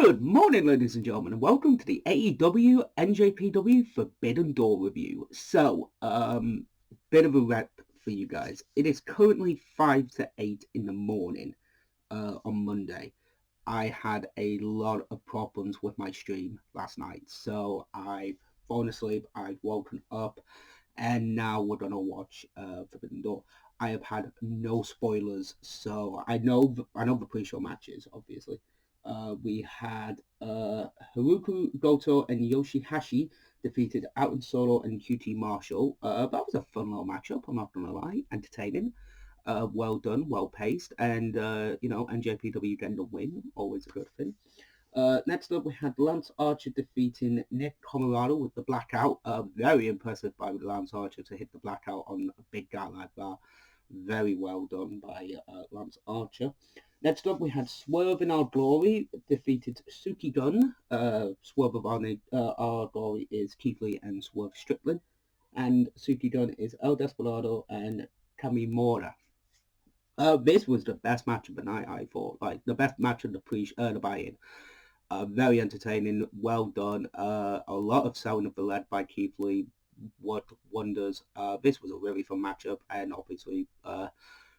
Good morning, ladies and gentlemen, and welcome to the AEW NJPW Forbidden Door review. So, bit of a rep for you guys. It is currently 5 to 8 in the morning on Monday. I had a lot of problems with my stream last night, so I've fallen asleep, I've woken up, and now we're going to watch Forbidden Door. I have had no spoilers, so I know the pre-show matches, obviously. We had Haruka Goto and Yoshihashi defeated Out and Solo and QT Marshall. That was a fun little matchup, I'm not going to lie. Entertaining. Well done, well paced. And, NJPW getting the win. Always a good thing. Next up, we had Lance Archer defeating Nick Comoroto with the blackout. Very impressive by Lance Archer to hit the blackout on a big guy like that. Very well done by Lance Archer. Next up, we had Swerve in Our Glory defeated Suki Gun. Swerve of Our Glory is Keith Lee and Swerve Strickland. And Suki Gun is El Desperado and Kamimura. This was the best match of the night, I thought. Like, the best match of the buy-in. Very entertaining, well done. A lot of selling of the lead by Keith Lee worked wonders. This was a really fun matchup, and obviously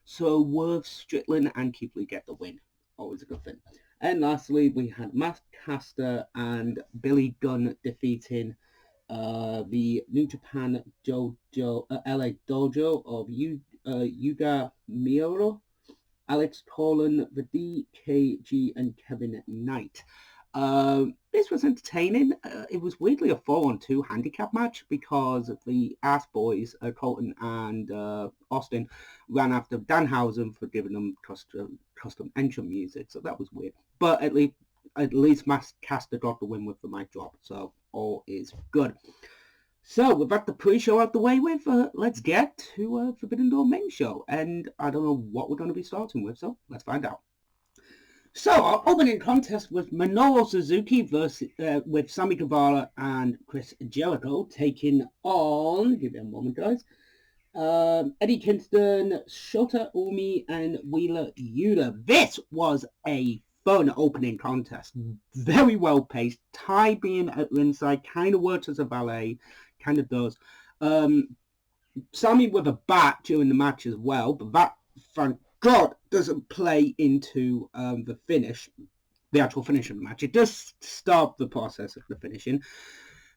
Swerve Strickland and Keith Lee get the win. Always a good thing. And lastly, we had Matt Caster and Billy Gunn defeating the New Japan LA Dojo of Yuga Miura, Alex Tolan, the DKG, and Kevin Knight. This was entertaining. It was weirdly a 4-on-2 handicap match because the Ass Boys, Colton and Austin, ran after Danhausen for giving them custom entrance music, so that was weird. But at least Matt Caster got the win with the mic drop, so all is good. So, with that the pre-show out the way with, let's get to Forbidden Door main show. And I don't know what we're going to be starting with, so let's find out. So, our opening contest was Minoru Suzuki versus with Sammy Guevara and Chris Jericho taking on, give me a moment guys, Eddie Kingston, Shota Umi, and Wheeler Yuta. This was a fun opening contest. Very well paced. Ty being at ringside kind of works as a valet, kind of does. Sammy with a bat during the match as well, but that, thank God, doesn't play into the finish, the actual finish of the match. It does stop the process of the finishing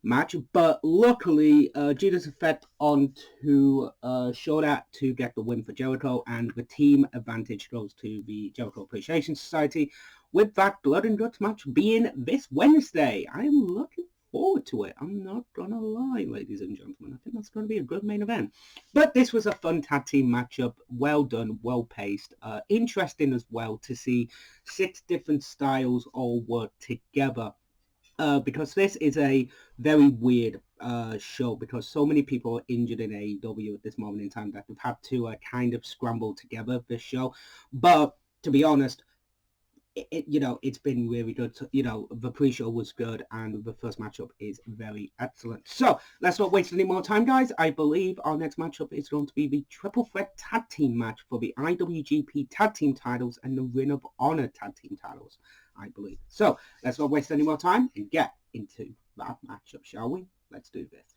match, but luckily Judas Effect onto Shota to get the win for Jericho, and the team advantage goes to the Jericho Appreciation Society, with that Blood and Guts match being this Wednesday. I am looking forward to it. I'm not gonna lie, ladies and gentlemen. I think that's going to be a good main event. But this was a fun tag team matchup. Well done, well paced, interesting as well to see 6 different styles all work together. Because this is a very weird show, because so many people are injured in AEW at this moment in time that they've had to kind of scramble together this show. But to be honest, it's been really good. The pre-show was good, and the first matchup is very excellent. So let's not waste any more time, guys. I believe our next matchup is going to be the Triple Threat Tag Team match for the IWGP Tag Team titles and the Ring of Honor Tag Team titles, I believe. So let's not waste any more time and get into that matchup, shall we? Let's do this.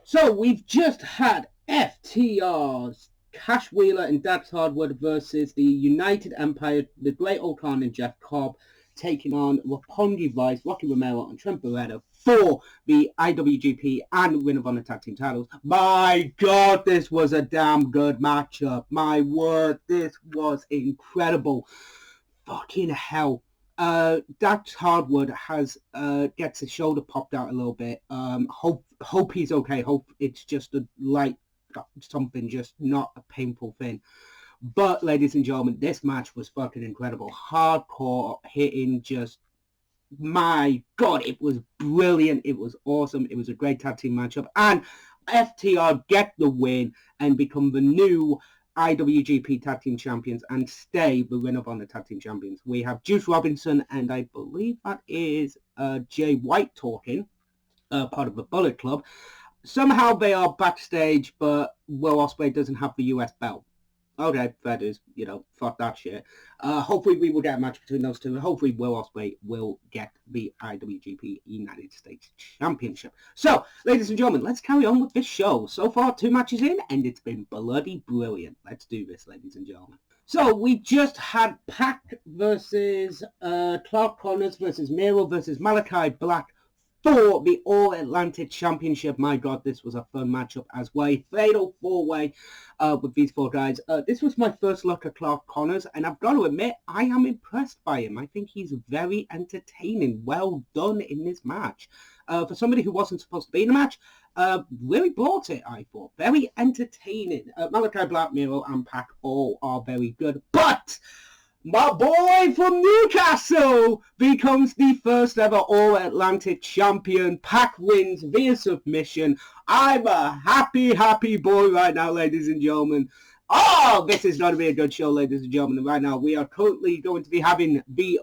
So we've just had FTR's Cash Wheeler and Dax Hardwood versus the United Empire, the Great Old Khan and Jeff Cobb, taking on Roppongi Vice, Rocky Romero, and Trent Beretta for the IWGP and Ring of Honor Tag Team titles. My God, this was a damn good matchup. My word, this was incredible. Fucking hell. Dax Hardwood gets his shoulder popped out a little bit. Hope he's okay. Hope it's just a light something, just not a painful thing. But ladies and gentlemen, this match was fucking incredible. Hardcore hitting, just my God, it was brilliant. It was awesome. It was a great tag team matchup, and FTR get the win and become the new IWGP Tag Team Champions and stay the Ring of Honor Tag Team Champions. We have Juice Robinson and I believe that is Jay White talking, part of the Bullet Club. Somehow they are backstage, but Will Ospreay doesn't have the US belt. Okay, that is, fuck that shit. Hopefully we will get a match between those two. Hopefully Will Ospreay will get the IWGP United States Championship. So, ladies and gentlemen, let's carry on with this show. So far, 2 matches in, and it's been bloody brilliant. Let's do this, ladies and gentlemen. So, we just had Pac versus Clark Connors versus Miro versus Malachi Black for the All-Atlantic Championship. My God, this was a fun matchup as well. Fatal 4-way with these 4 guys. This was my first look at Clark Connors, and I've got to admit, I am impressed by him. I think he's very entertaining. Well done in this match. For somebody who wasn't supposed to be in the match, really brought it, I thought. Very entertaining. Malachi Black, Miro, and Pac all are very good. But my boy from Newcastle becomes the first ever All-Atlantic champion. Pac wins via submission. I'm a happy, happy boy right now, ladies and gentlemen. Oh, this is going to be a good show, ladies and gentlemen. Right now, we are currently going to be having the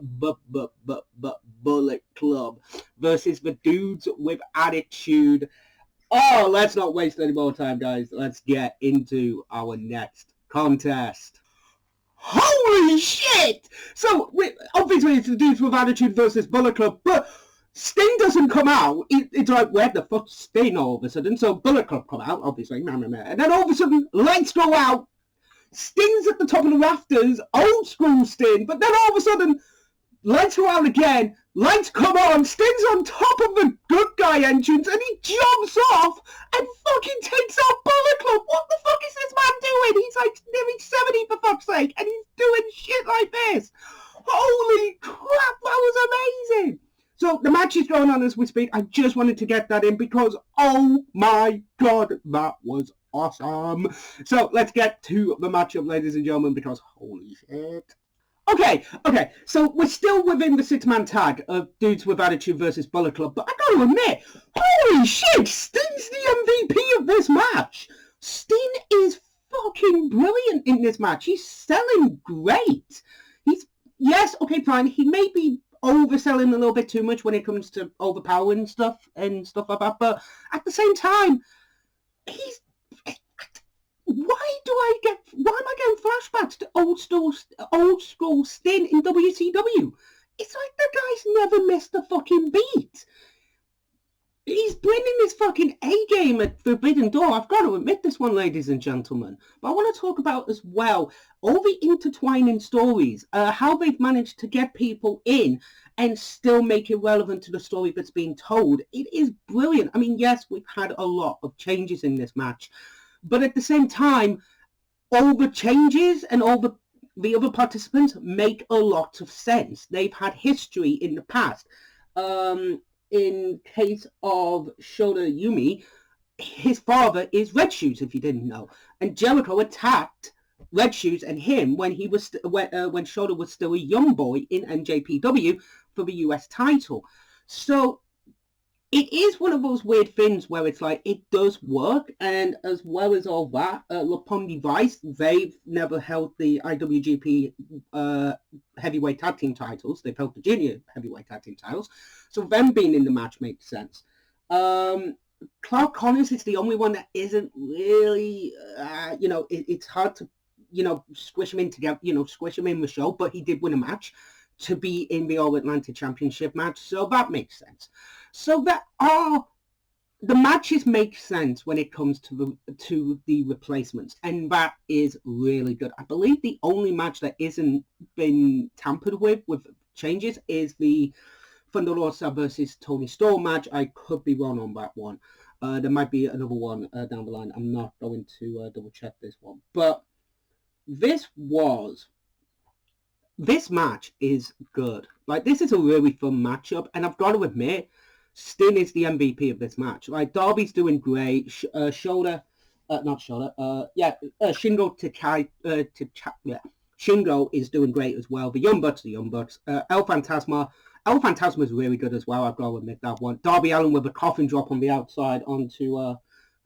Bullet Club versus the Dudes with Attitude. Oh, let's not waste any more time, guys. Let's get into our next contest. Holy shit! So, obviously, it's the Dudes with Attitude versus Bullet Club, but Sting doesn't come out. It's like, where the fuck's Sting all of a sudden? So, Bullet Club come out, obviously, and then all of a sudden, lights go out. Sting's at the top of the rafters, old school Sting, but then all of a sudden, lights go out again, lights come on, Sting's on top of the good guy entrance, and he jumps off and fucking takes out Bullet Club. What the fuck is this man doing? He's like nearly 70 for fuck's sake, and he's doing shit like this. Holy crap, that was amazing. So the match is going on as we speak. I just wanted to get that in because, oh my God, that was awesome. So let's get to the matchup, ladies and gentlemen, because holy shit. Okay, so we're still within the 6-man tag of Dudes with Attitude versus Bullet Club, but I gotta admit, holy shit, Sting's the MVP of this match. Sting is fucking brilliant in this match. He's selling great. Yes, okay, fine, he may be overselling a little bit too much when it comes to overpowering stuff and stuff like that, but at the same time, why am I getting flashbacks to old school Sting in WCW? It's like the guy's never missed a fucking beat. He's bringing this fucking A-game at Forbidden Door. I've got to admit this one, ladies and gentlemen. But I want to talk about as well all the intertwining stories, how they've managed to get people in and still make it relevant to the story that's being told. It is brilliant. I mean, yes, we've had a lot of changes in this match, but at the same time, all the changes and all the other participants make a lot of sense. They've had history in the past. In case of Shota Yumi, his father is Red Shoes, if you didn't know. And Jericho attacked Red Shoes and him when he was when Shota was still a young boy in NJPW for the US title. So it is one of those weird things where it's like, it does work, and as well as all that, Lapon Device, they've never held the IWGP heavyweight tag team titles. They've held the junior heavyweight tag team titles, so them being in the match makes sense. Clark Connors is the only one that isn't really, it's hard to, squish him in together, squish him in the show, but he did win a match to be in the All-Atlantic Championship match, so that makes sense. So the matches make sense when it comes to the replacements, and that is really good. I believe the only match that isn't been tampered with changes is the Thunder Rosa versus Tony Storm match. I could be wrong on that one. There might be another one down the line. I'm not going to double check this one, but this match is good. Like, this is a really fun matchup, and I've got to admit, Sting is the MVP of this match. Like, Darby's doing great. Shingo Shingo is doing great as well. The Young Bucks. El Fantasma is really good as well. I've got to admit that one. Darby Allin with a coffin drop on the outside onto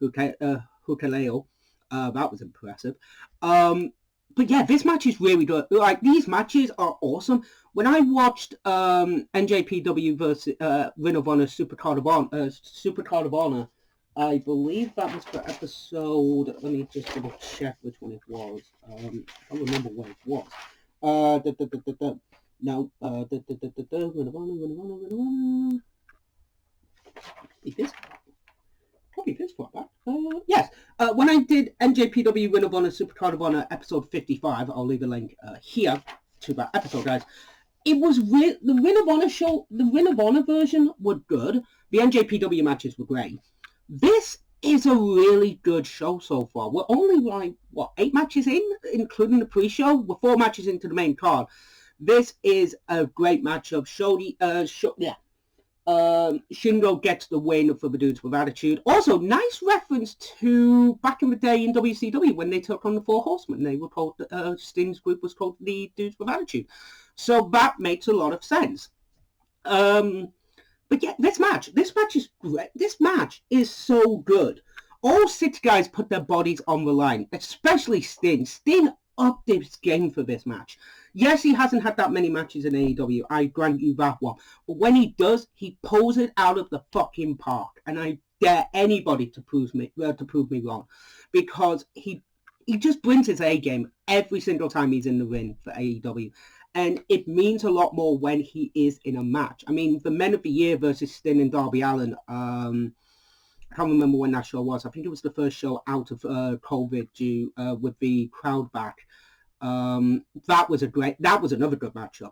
Hukaleo. That was impressive. But yeah, this match is really good. Like, these matches are awesome. When I watched NJPW versus Ring of Honor Supercard of Honor I believe that was for episode. Let me just double check which one it was. I can't remember what it was. No. Probably this far back. Yes. When I did NJPW Ring of Honor Supercard of Honor episode 55, I'll leave a link here to that episode, guys. It was the Ring of Honor show. The Ring of Honor version were good. The NJPW matches were great. This is a really good show so far. We're only like, 8 matches in, including the pre-show? We're 4 matches into the main card. This is a great matchup. Shingo gets the win for the Dudes with Attitude. Also, nice reference to back in the day in WCW when they took on the Four Horsemen. They were called, Sting's group was called the Dudes with Attitude. So that makes a lot of sense. But yeah, this match is great. This match is so good. All 6 guys put their bodies on the line, especially Sting. Sting upped his game for this match. Yes, he hasn't had that many matches in AEW. I grant you that one. But when he does, he pulls it out of the fucking park. And I dare anybody to prove me wrong, because he just brings his A game every single time he's in the ring for AEW. And it means a lot more when he is in a match. I mean, the Men of the Year versus Sting and Darby Allin, I can't remember when that show was. I think it was the first show out of COVID due with the crowd back. That was another good matchup.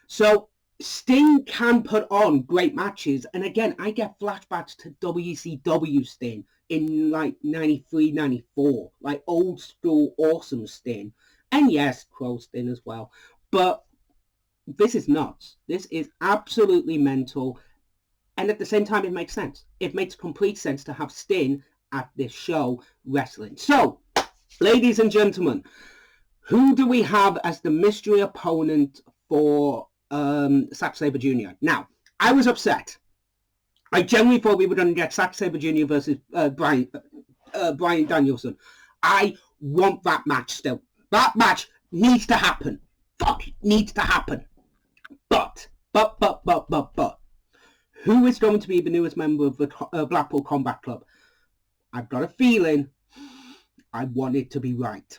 So Sting can put on great matches. And again, I get flashbacks to WCW Sting in like 93, 94, like old school awesome Sting. And yes, Crow Sting as well. But this is nuts. This is absolutely mental. And at the same time, it makes sense. It makes complete sense to have Sting at this show wrestling. So, ladies and gentlemen, who do we have as the mystery opponent for Sac Saber Junior? Now, I was upset. I genuinely thought we were going to get Sac Saber Junior versus Bryan Danielson. I want that match still. That match needs to happen. Fuck, it needs to happen. But, who is going to be the newest member of the Blackpool Combat Club? I've got a feeling I want it to be right.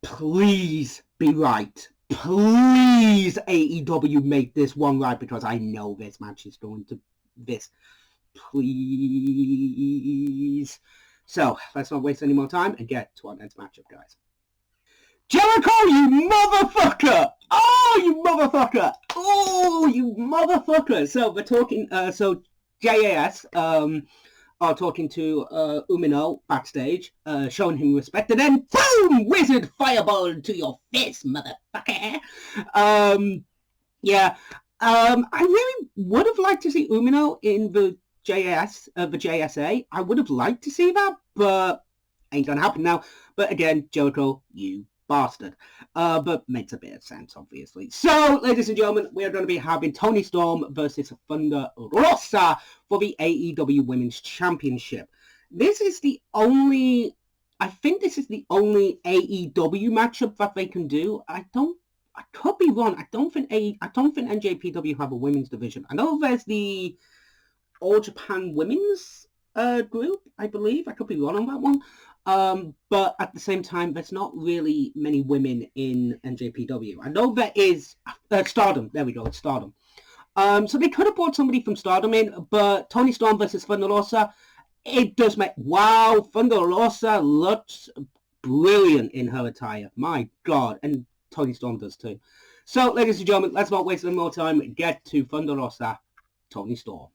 Please be right. Please, AEW, make this one right, because I know this match is going to this. Please. So, let's not waste any more time and get to our next matchup, guys. Jericho, you motherfucker! Oh, you motherfucker! Oh, you motherfucker! So we're talking. So JAS are talking to Umino backstage, showing him respect, and then boom, wizard fireball to your face, motherfucker. Yeah. I really would have liked to see Umino in the JSA. I would have liked to see that, but ain't gonna happen now. But again, Jericho, you bastard. But makes a bit of sense, obviously. So, ladies and gentlemen, we are going to be having Toni Storm versus Thunder Rosa for the AEW Women's Championship. This is the only AEW matchup that they can do. I could be wrong. I don't think NJPW have a women's division. I know there's the All Japan Women's group, I believe. I could be wrong on that one. But at the same time, there's not really many women in NJPW. I know there is Stardom. There we go. It's Stardom. So they could have brought somebody from Stardom in, but Toni Storm versus Thunder Rosa, it does make... Wow, Thunder Rosa looks brilliant in her attire. My God. And Toni Storm does too. So, ladies and gentlemen, let's not waste any more time and get to Thunder Rosa, Toni Storm.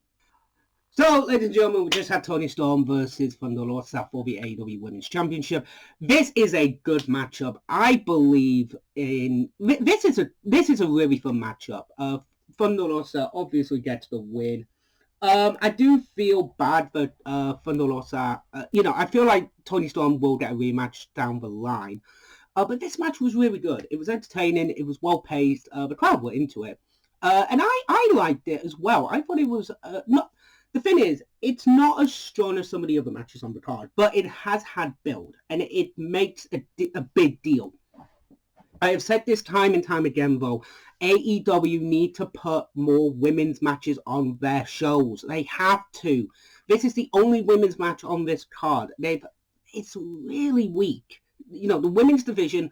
So, ladies and gentlemen, we just had Toni Storm versus Thunder Rosa for the AEW Women's Championship. This is a good matchup. I believe in... This is a really fun matchup. Thunder Rosa obviously gets the win. I do feel bad for Thunder Rosa. I feel like Toni Storm will get a rematch down the line. But this match was really good. It was entertaining. It was well-paced. The crowd were into it. And I liked it as well. I thought it was not... The thing is, it's not as strong as some of the other matches on the card, but it has had build, and it makes a big deal. I have said this time and time again, though. AEW need to put more women's matches on their shows. They have to. This is the only women's match on this card. It's really weak. You know, the women's division,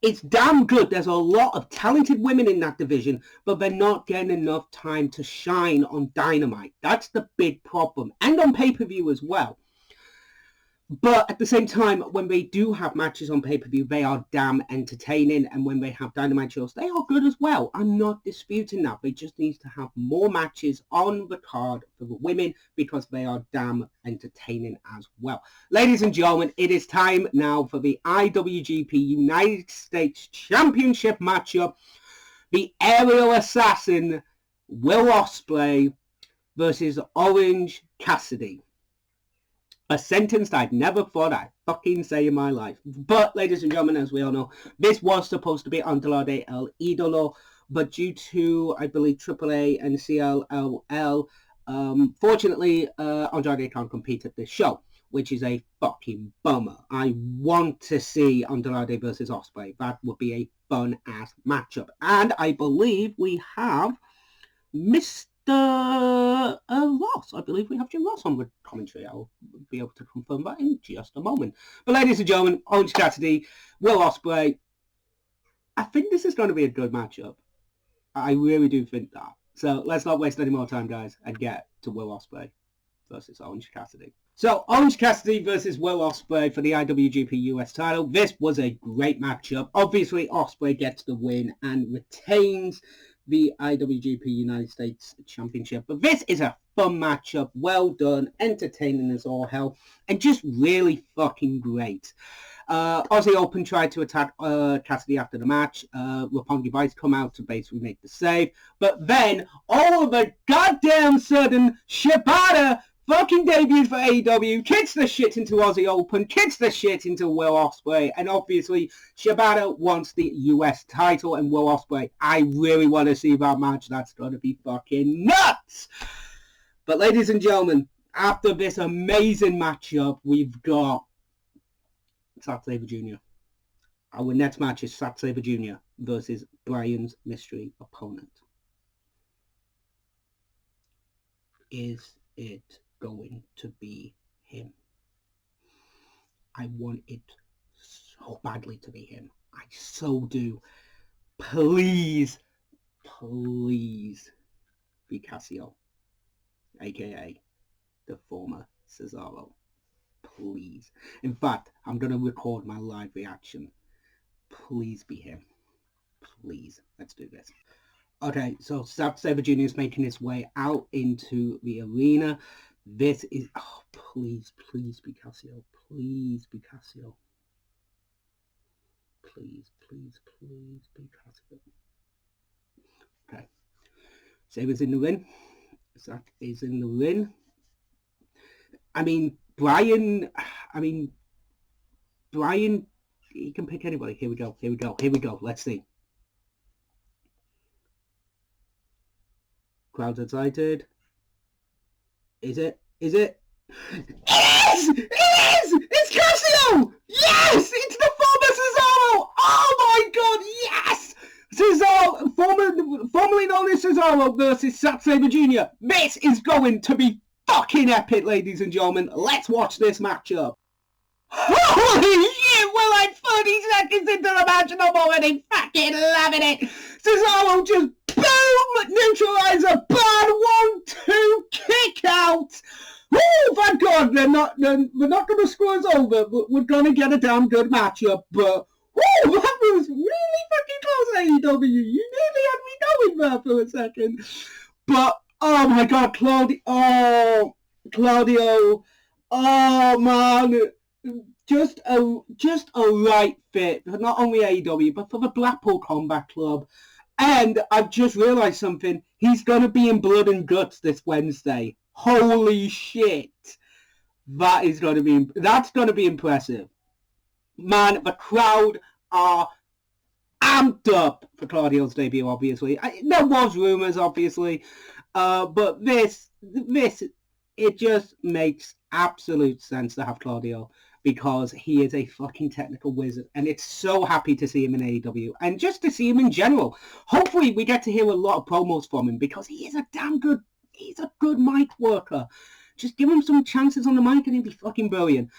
it's damn good. There's a lot of talented women in that division, but they're not getting enough time to shine on Dynamite. That's the big problem. And on pay-per-view as well. But at the same time, when they do have matches on pay-per-view, they are damn entertaining. And when they have Dynamite shows, they are good as well. I'm not disputing that. They just need to have more matches on the card for the women because they are damn entertaining as well. Ladies and gentlemen, it is time now for the IWGP United States Championship matchup. The Aerial Assassin, Will Ospreay versus Orange Cassidy. A sentence I'd never thought I'd fucking say in my life. But, ladies and gentlemen, as we all know, this was supposed to be Andrade El Idolo, but due to, I believe, AAA and CLLL, fortunately, Andrade can't compete at this show, which is a fucking bummer. I want to see Andrade versus Ospreay. That would be a fun-ass matchup. And I believe we have Mr. Ross. I believe we have Jim Ross on the commentary. I'll be able to confirm that in just a moment. But ladies and gentlemen, Orange Cassidy, Will Ospreay. I think this is going to be a good matchup. I really do think that. So let's not waste any more time, guys, and get to Will Ospreay versus Orange Cassidy. So Orange Cassidy versus Will Ospreay for the IWGP US title. This was a great matchup. Obviously, Ospreay gets the win and retains the IWGP United States Championship. But this is a fun matchup, well done, entertaining as all hell, and just really fucking great. Aussie Open tried to attack Cassidy after the match. Roppongi Vice come out to basically make the save. But then, all of a goddamn sudden, Shibata fucking debuted for AEW, kicks the shit into Aussie Open, kicks the shit into Will Ospreay, and obviously Shibata wants the US title, and Will Ospreay, I really want to see that match. That's going to be fucking nuts! But ladies and gentlemen, after this amazing matchup, we've got Sac Saber Junior. Our next match is Sac Saber Junior versus Brian's mystery opponent. Is it going to be him? I want it so badly to be him. I so do. Please, please be Cassio, aka the former Cesaro. Please. In fact, I'm going to record my live reaction. Please be him. Please. Let's do this. Okay, so Sac Saber Junior is making his way out into the arena. This is... Oh, please, please be Cassio. Please be Cassio. Please, please, please be Cassio. Okay. Saber's in the ring. Sac is in the ring. I mean, Brian, he can pick anybody. Here we go. Let's see. Crowd's excited. Is it? It is! It's Cassio! Yes! It's the former Cesaro! Oh my god, yes! Cesaro, formerly known as Cesaro versus Sac Saber Jr. This is going to be fucking epic, ladies and gentlemen. Let's watch this matchup. Holy shit! We're like 30 seconds into the match and I'm already fucking loving it. Cesaro just boom! Neutralizer, bad 1-2 kick out. Oh, thank God! They're not going to screw us over, but we're going to get a damn good matchup. But oh, that was really fucking close, AEW. You nearly had me going there for a second. But oh my God, Claudio! Oh man, just a right fit for not only AEW but for the Blackpool Combat Club. And I've just realised something. He's going to be in Blood and Guts this Wednesday. Holy shit. That's going to be impressive. Man, the crowd are amped up for Claudio's debut, obviously. There was rumours, obviously. But this, it just makes absolute sense to have Claudio because he is a fucking technical wizard, and it's so happy to see him in AEW, and just to see him in general. Hopefully we get to hear a lot of promos from him, because he is a he's a good mic worker. Just give him some chances on the mic and he'll be fucking brilliant.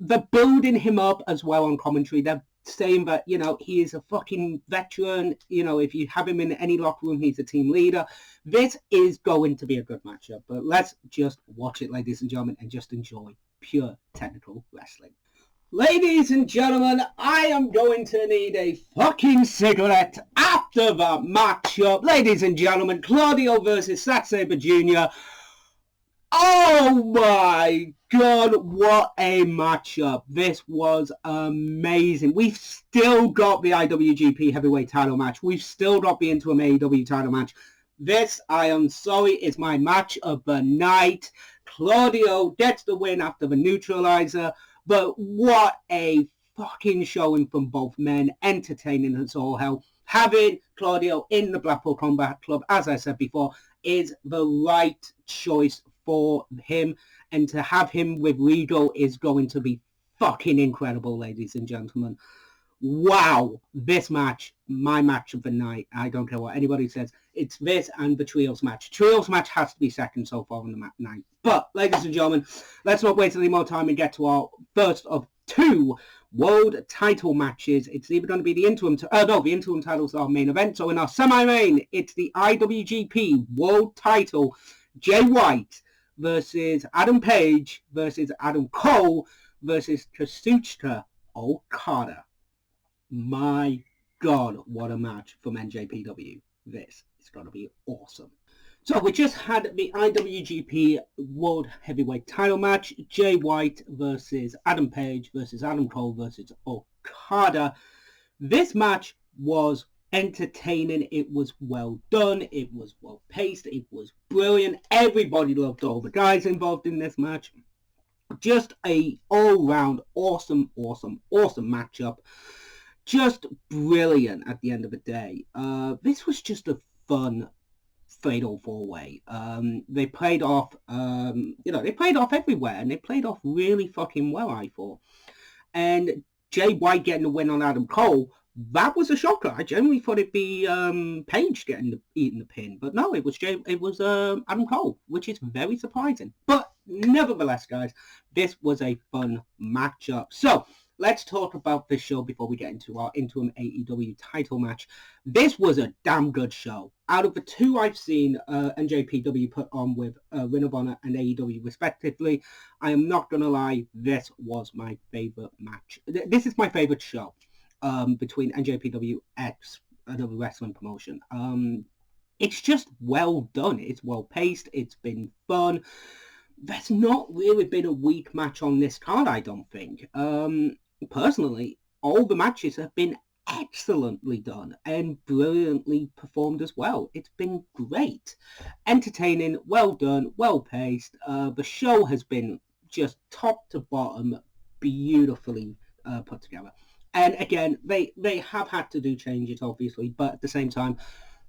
They're building him up as well on commentary. They're saying that, you know, he is a fucking veteran. You know, if you have him in any locker room, he's a team leader. This is going to be a good matchup, but let's just watch it, ladies and gentlemen, and just enjoy pure technical wrestling. Ladies and gentlemen, I am going to need a fucking cigarette after the matchup. Ladies and gentlemen, Claudio versus Sac Saber Junior. Oh my God, what a matchup. This was amazing. We've still got the IWGP heavyweight title match. We've still got the Interim AEW title match. This, I am sorry, is my match of the night. Claudio gets the win after the neutralizer. But what a fucking showing from both men. Entertaining as all hell. Having Claudio in the Blackpool Combat Club, as I said before, is the right choice for him, and to have him with Regal is going to be fucking incredible, ladies and gentlemen. Wow, this match, my match of the night. I don't care what anybody says. It's this and the Trios match. Trios match has to be second so far on the night. But, ladies and gentlemen, let's not waste any more time and get to our first of two world title matches. It's either going to be the interim... the interim titles are our main event. So in our semi-main, it's the IWGP World Title, Jay White versus Adam Page versus Adam Cole versus Kazuchika Okada. My God, what a match from NJPW. This is going to be awesome. So we just had the IWGP World Heavyweight title match. Jay White versus Adam Page versus Adam Cole versus Okada. This match was entertaining. It was well done. It was well paced. It was brilliant. Everybody loved all the guys involved in this match. Just a all-round awesome matchup. Just brilliant at the end of the day. This was just a fun fatal four-way. They played off, they played off everywhere, and they played off really fucking well, I thought. And Jay White getting the win on Adam Cole, that was a shocker. I generally thought it'd be Page eating the pin, but no, it was Adam Cole, which is very surprising. But nevertheless, guys, this was a fun matchup. So let's talk about this show before we get into our interim AEW title match. This was a damn good show. Out of the two I've seen NJPW put on with Ring of Honor and AEW respectively, I am not going to lie, this was my favorite match. This is my favorite show between NJPW X, another wrestling promotion. It's just well done. It's well paced. It's been fun. There's not really been a weak match on this card, I don't think. Personally, all the matches have been excellently done and brilliantly performed as well. It's been great. Entertaining, well done, well paced. The show has been just top to bottom beautifully put together. And again, they have had to do changes, obviously, but at the same time,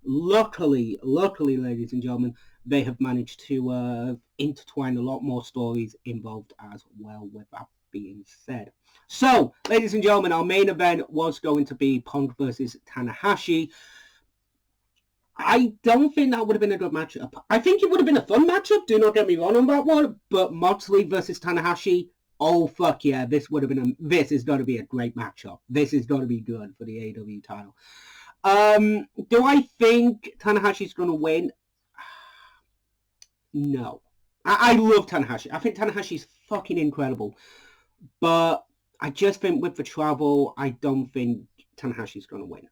luckily, ladies and gentlemen, they have managed to intertwine a lot more stories involved as well, with that being said. So, ladies and gentlemen, our main event was going to be Punk versus Tanahashi. I don't think that would have been a good matchup. I think it would have been a fun matchup, do not get me wrong on that one, but Marsley versus Tanahashi, oh fuck yeah, this is going to be a great matchup. This is going to be good for the AEW title. Do I think Tanahashi's going to win? No. I love Tanahashi. I think Tanahashi's fucking incredible. But I just think with the travel, I don't think Tanahashi's going to win.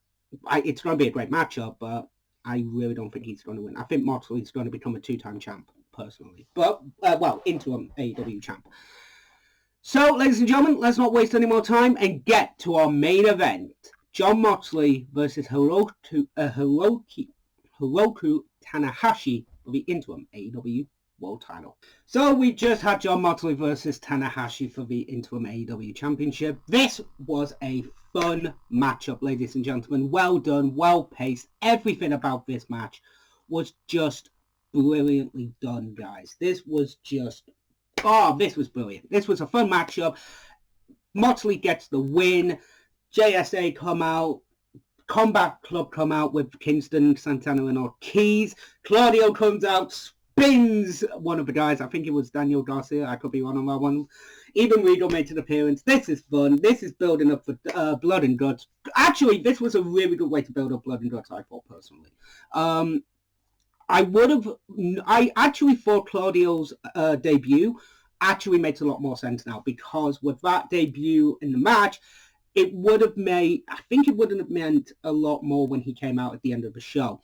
It's going to be a great matchup, but I really don't think he's going to win. I think Moxley's going to become a two-time champ, personally. But, interim AEW champ. So, ladies and gentlemen, let's not waste any more time and get to our main event. Jon Moxley versus Hiroki Tanahashi for the interim AEW World Title. So we just had Jon Moxley versus Tanahashi for the interim AEW Championship. This was a fun matchup, ladies and gentlemen. Well done, well paced. Everything about this match was just brilliantly done, guys. This was brilliant. This was a fun matchup. Marsley gets the win. JSA come out. Combat Club come out with Kingston, Santana, and Ortiz. Claudio comes out, spins one of the guys. I think it was Daniel Garcia. I could be wrong on that one. Even Regal made an appearance. This is fun. This is building up for Blood and Guts. Actually, this was a really good way to build up Blood and Guts, I thought, personally. I actually thought Claudio's debut actually makes a lot more sense now, because with that debut in the match, I think it would have meant a lot more when he came out at the end of the show.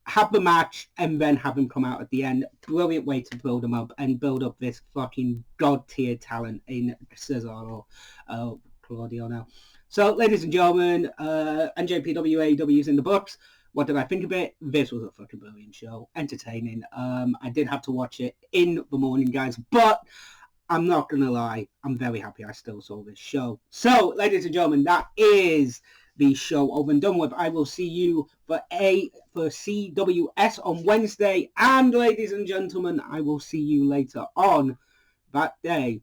Have the match and then have him come out at the end. Brilliant way to build him up and build up this fucking god-tier talent in Cesaro Claudio now. So, ladies and gentlemen, NJPW AEW is in the books. What did I think of it? This was a fucking brilliant show. Entertaining. I did have to watch it in the morning, guys, but I'm not going to lie, I'm very happy I still saw this show. So, ladies and gentlemen, that is the show over and done with. I will see you for CWS on Wednesday. And, ladies and gentlemen, I will see you later on that day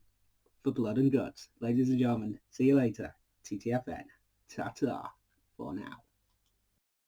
for Blood and Guts. Ladies and gentlemen, see you later. TTFN. Ta-ta for now.